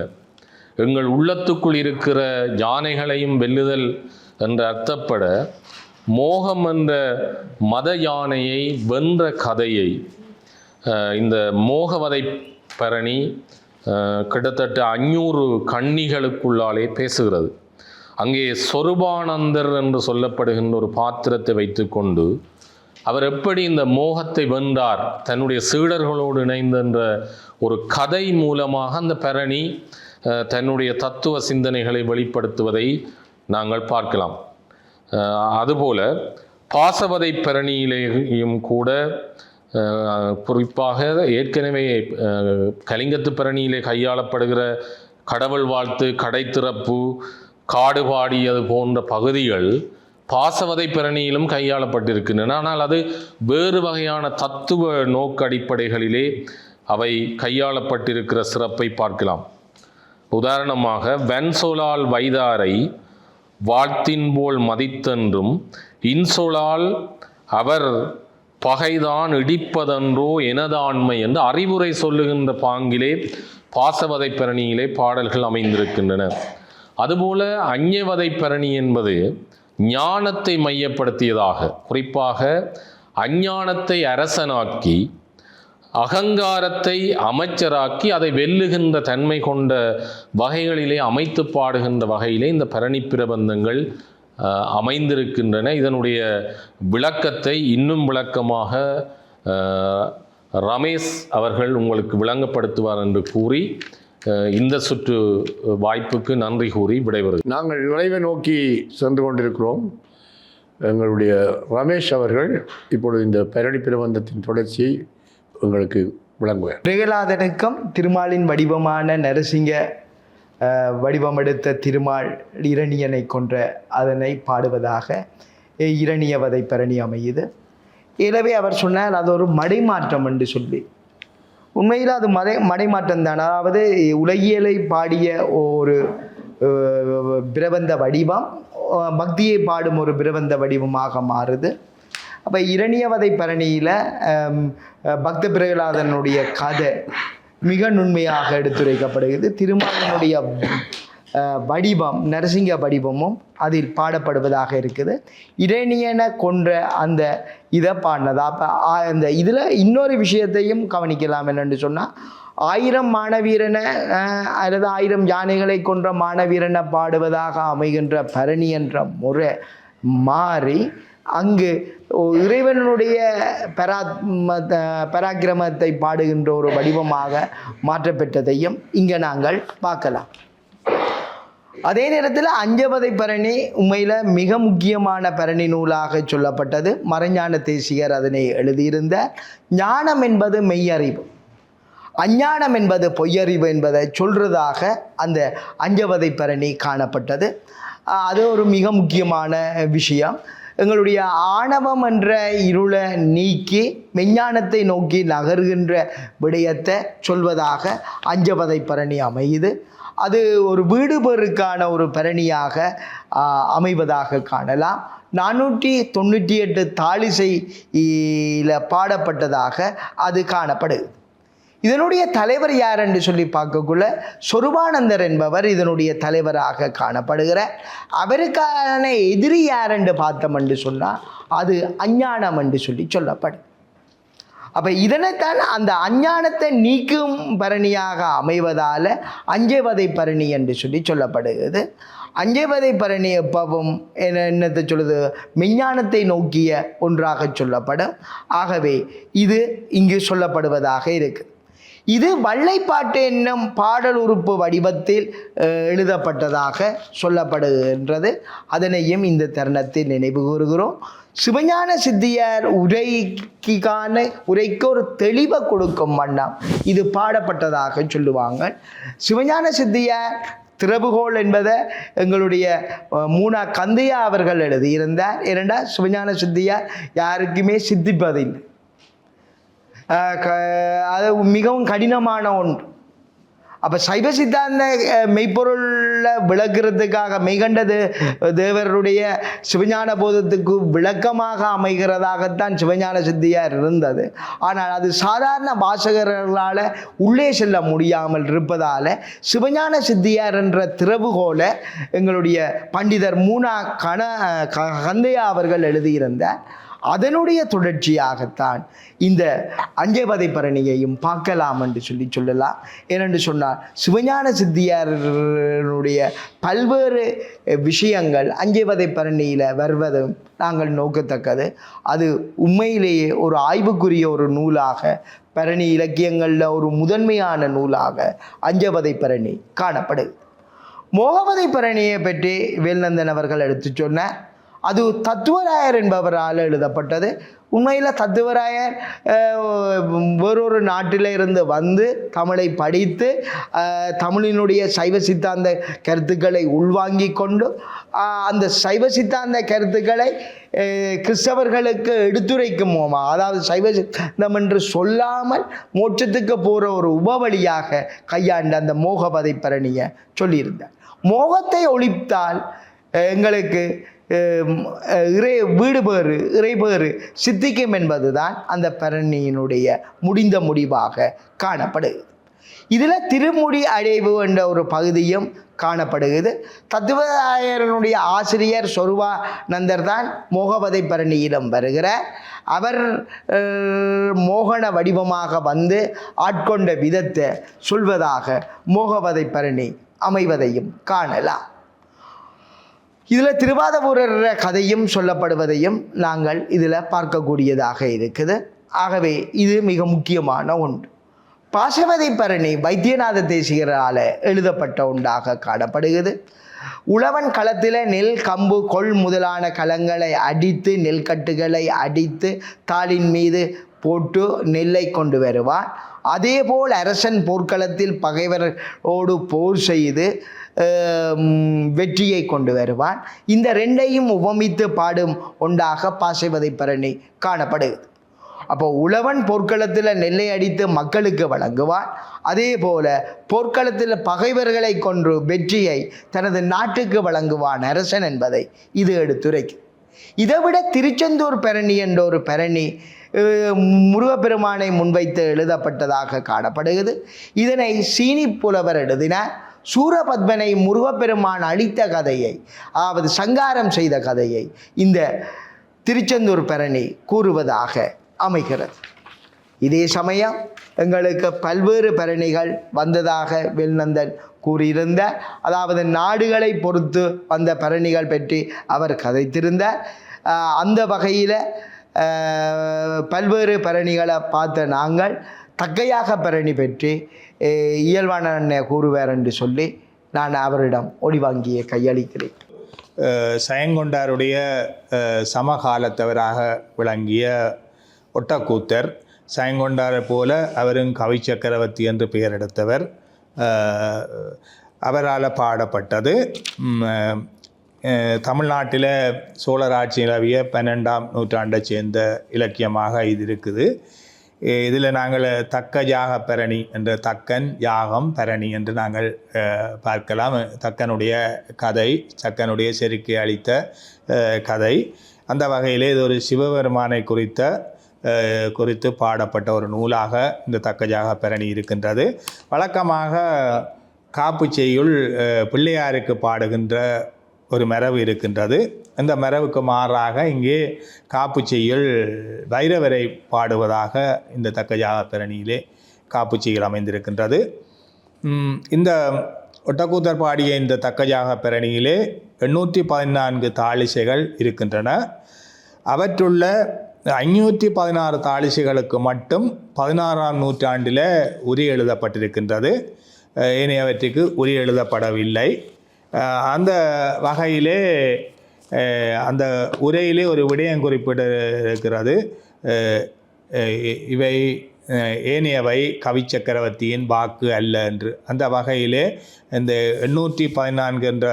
எங்கள் உள்ளத்துக்குள் இருக்கிற யானைகளையும் வெல்லுதல் என்ற அர்த்தப்பட மோகம் என்ற மத யானையை வென்ற கதையை இந்த மோகவதை பரணி கிட்டத்தட்ட 500 கன்னிகளுக்குள்ளாலே பேசுகிறது. அங்கே சொருபானந்தர் என்று சொல்லப்படுகின்ற ஒரு பாத்திரத்தை வைத்துக்கொண்டு அவர் எப்படி இந்த மோகத்தை வென்றார் தன்னுடைய சீடர்களோடு இணைந்த ஒரு கதை மூலமாக அந்த பரணி தன்னுடைய தத்துவ சிந்தனைகளை வெளிப்படுத்துவதை நாங்கள் பார்க்கலாம். அதுபோல பாசவதை பரணியிலேயும் கூட குறிப்பாக ஏற்கனவே கலிங்கத்து பரணியிலே கையாளப்படுகிற கடவுள் வாழ்த்து, கடைத்திறப்பு, காடு பாடியது போன்ற பகுதிகள் பாசவதை பரணியிலும் கையாளப்பட்டிருக்கின்றன. ஆனால் அது வேறு வகையான தத்துவ நோக்க அடிப்படைகளிலே அவை கையாளப்பட்டிருக்கிற சிறப்பை பார்க்கலாம். உதாரணமாக, வெண்சொலால் வைதாரை வாழ்த்தின் போல் மதித்தென்றும் இன்சொலால் அவர் பகைதான் இடிப்பதென்றோ எனதாண்மை என்று அறிவுரை சொல்லுகின்ற பாங்கிலே பாசவதை பரணியிலே பாடல்கள் அமைந்திருக்கின்றன. அதுபோல அஞ்ஞவதை பரணி என்பது ஞானத்தை மையப்படுத்தியதாக, குறிப்பாக அஞ்ஞானத்தை அரசனாக்கி அகங்காரத்தை அமைச்சராக்கி அதை வெல்லுகின்ற தன்மை கொண்ட வகைகளிலே அமைத்து பாடுகின்ற வகையிலே இந்த பரணி பிரபந்தங்கள் அமைந்திருக்கின்றன. இதனுடைய விளக்கத்தை இன்னும் விளக்கமாக ரமேஷ் அவர்கள் உங்களுக்கு விளங்கப்படுத்துவார் என்று கூறி இந்த சுற்று வாய்ப்புக்கு நன்றி கூறி விடைபெறுகிறேன். நாங்கள் நிறைவை நோக்கி சென்று கொண்டிருக்கிறோம். எங்களுடைய ரமேஷ் அவர்கள் இப்பொழுது இந்த பரணி பிரபந்தத்தின் தொடர்ச்சியை உங்களுக்கு விளங்குவார். பிரகலாதனுக்கும் திருமாலின் வடிவமான நரசிங்க வடிவமெடுத்த திருமால் இரணியனை கொன்ற அதனை பாடுவதாக இரணியவதை பரணி அமையுது. எனவே அவர் சொன்னார் அது ஒரு மடைமாற்றம் என்று சொல்லி. உண்மையில் அது மடைமாற்றம் தான். அதாவது உலகியலை பாடிய ஒரு பிரபந்த வடிவம் பக்தியை பாடும் ஒரு பிரபந்த வடிவமாக மாறுது. அப்போ இரணியவதை பரணியில் பக்த பிரகலாதனுடைய கதை மிக நுண்மையாக எடுத்துரைக்கப்படுகிறது. திருமாலினுடைய வடிவம், நரசிங்க வடிவமும் அதில் பாடப்படுவதாக இருக்குது. இரணியனை கொன்ற அந்த இதை பாடினது. அப்போ அந்த இதில் இன்னொரு விஷயத்தையும் கவனிக்கலாம். என்னென்னு சொன்னால், 1000 மாணவீரனை அல்லது 1000 யானைகளை கொன்ற மாணவீரனை பாடுவதாக அமைகின்ற பரணி என்ற முறை மாறி அங்கு இறைவனுடைய பராக்கிரமத்தை பாடுகின்ற ஒரு வடிவமாக மாற்றப்பெற்றதையும் இங்கே நாங்கள் பார்க்கலாம். அதே நேரத்தில் அஞ்சவதை பரணி உண்மையில் மிக முக்கியமான பரணி நூலாக சொல்லப்பட்டது. மறைஞான தேசிகர் அதனை எழுதியிருந்த ஞானம் என்பது மெய்யறிவு, அஞ்ஞானம் என்பது பொய்யறிவு என்பதை சொல்றதாக அந்த அஞ்சவதை பரணி காணப்பட்டது. அது ஒரு மிக முக்கியமான விஷயம். எங்களுடைய ஆணவம் என்ற இருளை நீக்கி மெஞ்ஞானத்தை நோக்கி நகர்கின்ற விடயத்தை சொல்வதாக அஞ்சவதை பரணி அமையுது. அது ஒரு வீடு பேருக்கான ஒரு பரணியாக அமைவதாக காணலாம். 498 தாளிசையில் பாடப்பட்டதாக அது காணப்படுது. இதனுடைய தலைவர் யார் என்று சொல்லி பார்க்கக்குள்ள சொருபானந்தர் என்பவர் இதனுடைய தலைவராக காணப்படுகிறார். அவருக்கான எதிரி யார் என்று பார்த்தோம் என்று சொன்னால் அது அஞ்ஞானம் என்று சொல்லி சொல்லப்படும். அப்போ இதனைத்தான் அந்த அஞ்ஞானத்தை நீக்கும் பரணியாக அமைவதால் அஞ்சைவதை பரணி என்று சொல்லி சொல்லப்படுகிறது. அஞ்சைவதை பரணி எப்பவும் என்னத்தை சொல்லுது, மெஞ்ஞானத்தை நோக்கிய ஒன்றாக சொல்லப்படும். ஆகவே இது இங்கு சொல்லப்படுவதாக இருக்குது. இது வள்ளைப்பாட்டு என்னும் பாடல் உறுப்பு வடிவத்தில் எழுதப்பட்டதாக சொல்லப்படுகின்றது. அதனையும் இந்த தருணத்தில் நினைவு கூறுகிறோம். சிவஞான சித்தியார் உரைக்கு ஒரு தெளிவை கொடுக்கும் வண்ணம் இது பாடப்பட்டதாக சொல்லுவாங்க. சிவஞான சித்தியார் திறவுகோள் என்பதை எங்களுடைய மூனா கந்தையா அவர்கள் எழுதியிருந்தார். இரண்டாம் சிவஞான சித்தியார் யாருக்குமே சித்திப்பதில்லை. அது மிகவும் கடினமான ஒன்று. அப்போ சைவ சித்தாந்த மெய்ப்பொருளில் விளக்குறதுக்காக மெய்கண்டது தேவருடைய சிவஞான போதத்துக்கு விளக்கமாக அமைகிறதாகத்தான் சிவஞான சித்தியார் இருந்தது. ஆனால் அது சாதாரண வாசகர்களால் உள்ளே செல்ல முடியாமல் இருப்பதால் சிவஞான சித்தியார் என்ற திறவுகோலை எங்களுடைய பண்டிதர் மூனா கந்தையா அவர்கள் எழுதியிருந்தார். அதனுடைய தொடர்ச்சியாகத்தான் இந்த அஞ்சைவதை பரணியையும் பார்க்கலாம் என்று சொல்லலாம். ஏனென்று சொன்னால் சிவஞான சித்தியாருடைய பல்வேறு விஷயங்கள் அஞ்சைவதை பரணியில் வருவதும் நாங்கள் நோக்கத்தக்கது. அது உண்மையிலேயே ஒரு ஆய்வுக்குரிய ஒரு நூலாக, பரணி இலக்கியங்களில் ஒரு முதன்மையான நூலாக அஞ்சைவதை பரணி காணப்படுது. மோகவதை பரணியை பற்றி வேல்நந்தன் அவர்கள் எடுத்து சொன்னார். அது தத்துவராயர் என்பவரால் எழுதப்பட்டது. உண்மையில் தத்துவராயர் வேறொரு நாட்டில் இருந்து வந்து தமிழை படித்து தமிழினுடைய சைவ சித்தாந்த கருத்துக்களை உள்வாங்கி கொண்டு அந்த சைவ சித்தாந்த கருத்துக்களை கிறிஸ்தவர்களுக்கு எடுத்துரைக்கும் மூலமா, அதாவது சைவ சித்தாந்தம் என்று சொல்லாமல் மோட்சத்துக்கு போகிற ஒரு உபவழியாக கையாண்ட அந்த மோகவதை பரணியை சொல்லியிருந்தார். மோகத்தை ஒழித்தால் எங்களுக்கு இறைபேறு சித்திக்கும் என்பதுதான் அந்த பரணியினுடைய முடிந்த முடிவாக காணப்படுகிறது. இதில் திருமுடி அடைவு என்ற ஒரு பகுதியும் காணப்படுகிறது. தத்துவராயரனுடைய ஆசிரியர் சொருபானந்தர் தான் மோகவதை பரணியிடம் வருகிறார். அவர் மோகன வடிவமாக வந்து ஆட்கொண்ட விதத்தை சொல்வதாக மோகவதை பரணி அமைவதையும் காணலாம். இதில் திருவாதபுரர் கதையும் சொல்லப்படுவதையும் நாங்கள் இதில் பார்க்கக்கூடியதாக இருக்குது. ஆகவே இது மிக முக்கியமான ஒன்று. பாசவதை பரணி வைத்தியநாத தேசிகரால் எழுதப்பட்ட ஒன்றாக காணப்படுகிறது. உழவன் களத்தில் நெல், கம்பு, கொள் முதலான களங்களை அடித்து நெல்கட்டுகளை அடித்து தாளின் மீது போட்டு நெல்லை கொண்டு வருவான். அதேபோல் அரசன் போர்க்களத்தில் பகைவரோடு போர் செய்து வெற்றியை கொண்டு வருவான். இந்த ரெண்டையும் உவமித்து பாடும் ஒன்றாக பாசவதை பரணி காணப்படுகிறது. அப்போ உழவன் போர்க்களத்தில் நெல்லை அடித்து மக்களுக்கு வழங்குவான். அதே போல போர்க்களத்தில் பகைவர்களை கொன்று வெற்றியை தனது நாட்டுக்கு வழங்குவான் அரசன் என்பதை இது எடுத்துரைக்கும். இதைவிட திருச்செந்தூர் பரணி என்ற ஒரு பரணி முருகப்பெருமானை முன்வைத்து எழுதப்பட்டதாக காணப்படுகிறது. இதனை சீனி புலவர் எழுதினார். சூரபத்மனை முருகப்பெருமான் அழித்த கதையை, அதாவது சங்காரம் செய்த கதையை இந்த திருச்செந்தூர் பரணி கூறுவதாக அமைகிறது. இதே சமயம் எங்களுக்கு பல்வேறு பரணிகள் வந்ததாக வேல்நந்தன் கூறியிருந்தார். அதாவது நாடுகளை பொறுத்து வந்த பரணிகள் பற்றி அவர் கதைத்திருந்தார். அந்த வகையில் பல்வேறு பரணிகளை பார்த்த நாங்கள் தக்கையாக பரணி பற்றி இயல்பான கூறுவார் என்று சொல்லி நான் அவரிடம் ஒடிவாங்கிய கையளிக்கிறேன். சயங்கொண்டாருடைய சமகாலத்தவராக விளங்கிய ஒட்டக்கூத்தர், சயங்கொண்டாரை போல அவரும் கவி சக்கரவர்த்தி என்று பெயர் எடுத்தவர். அவரால் பாடப்பட்டது. தமிழ்நாட்டில் சோழராட்சி நிலவிய 12ஆம் நூற்றாண்டை சேர்ந்த இலக்கியமாக இது இருக்குது. இதில் நாங்கள் தக்க யாக பரணி என்ற தக்கன் யாகம் பரணி என்று நாங்கள் பார்க்கலாம். தக்கனுடைய கதை, தக்கனுடைய செருக்கை அளித்த கதை. அந்த வகையிலே இது ஒரு சிவபெருமானை குறித்த குறித்து பாடப்பட்ட ஒரு நூலாக இந்த தக்கஜாக பெரணி இருக்கின்றது. வழக்கமாக காப்பு செய்யுள் பிள்ளையாருக்கு பாடுகின்ற ஒரு மரபு இருக்கின்றது. இந்த மரபுக்கு மாறாக இங்கே காப்பு செய்யுள் வைரவரை பாடுவதாக இந்த தக்கஜாக பெரணியிலே காப்பு செய்யுள் அமைந்திருக்கின்றது. இந்த ஒட்டக்கூத்தர் பாடிய இந்த தக்கஜாக பெரணியிலே 814 தாளிசைகள் இருக்கின்றன. அவற்றுள்ள 516 தாளிசைகளுக்கு மட்டும் 16ஆம் நூற்றாண்டில் உரி எழுதப்பட்டிருக்கின்றது. ஏனையவற்றுக்கு உரி எழுதப்படவில்லை. அந்த வகையிலே அந்த உரையிலே ஒரு விடயம் குறிப்பிட்டிருக்கிறது. இவை ஏனையவை கவி சக்கரவர்த்தியின் வாக்கு அல்ல என்று. அந்த வகையிலே இந்த 814 என்ற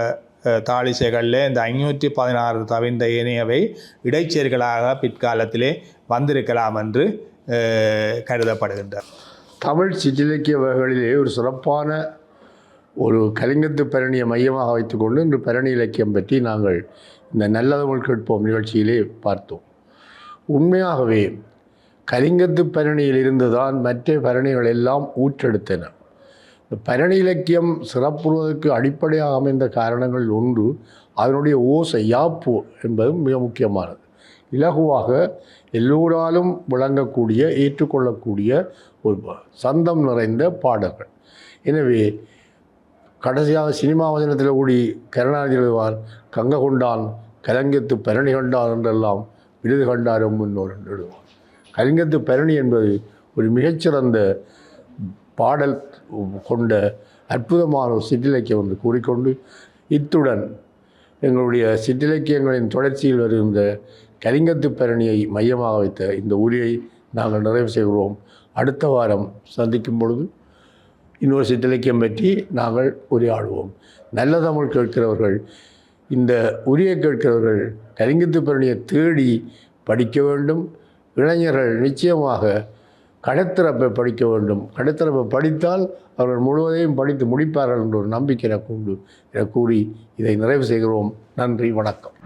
தாளிசைகளில் இந்த 516 தவிர்ந்த ஏனையவை இடைச்செருகளாக பிற்காலத்திலே வந்திருக்கலாம் என்று கருதப்படுகின்றன. தமிழ் சிற்றிலக்கிய வகைகளிலே ஒரு சிறப்பான ஒரு கலிங்கத்து பெரணியை மையமாக வைத்துக்கொண்டு இன்று பெரணி இலக்கியம் பற்றி நாங்கள் இந்த நல்லதமிழ் கேட்போம் நிகழ்ச்சியிலே பார்த்தோம். உண்மையாகவே கலிங்கத்து பெரணியிலிருந்து தான் மற்ற பரணிகள் எல்லாம் ஊற்றெடுத்தன. பரணி இலக்கியம் சிறப்புறுவதற்கு அடிப்படையாக அமைந்த காரணங்கள் ஒன்று அதனுடைய ஓசை, யாப்பு என்பதும் மிக முக்கியமானது. இலகுவாக எல்லோராலும் விளங்கக்கூடிய, ஏற்றுக்கொள்ளக்கூடிய ஒரு சந்தம் நிறைந்த பாடல்கள். எனவே கடைசியாக சினிமா வசனத்தில் கூடி கருணாநிதி எழுதுவார், கங்க கொண்டான் கலிங்கத்து பெரணி கண்டான் என்றெல்லாம் விருது கண்டாரும் முன்னோர் என்று எழுதுவார். கலிங்கத்து பெரணி என்பது ஒரு மிகச்சிறந்த பாடல் கொண்ட அற்புதமான ஒரு சிற்றிலக்கியம் என்று கூறிக்கொண்டு இத்துடன் எங்களுடைய சிற்றிலக்கியங்களின் தொடர்ச்சியில் வருகின்ற கலிங்கத்து பெரணியை மையமாக வைத்த இந்த உரையை நாங்கள் நிறைவு செய்கிறோம். அடுத்த வாரம் சந்திக்கும் பொழுது இன்னொரு சிற்றிலக்கியம் பற்றி நாங்கள் உரையாடுவோம். நல்ல தமிழ் கேட்கிறவர்கள், இந்த உரையை கேட்கிறவர்கள் கலிங்கத்து பெரணியை தேடி படிக்க வேண்டும். இளைஞர்கள் நிச்சயமாக கடைத்திறப்பை படிக்க வேண்டும். கடைத்திறப்பை படித்தால் அவர்கள் முழுவதையும் படித்து முடிப்பார்கள் என்ற ஒரு நம்பிக்கை எனக்கு உண்டு என கூறி இதை நிறைவு செய்கிறோம். நன்றி, வணக்கம்.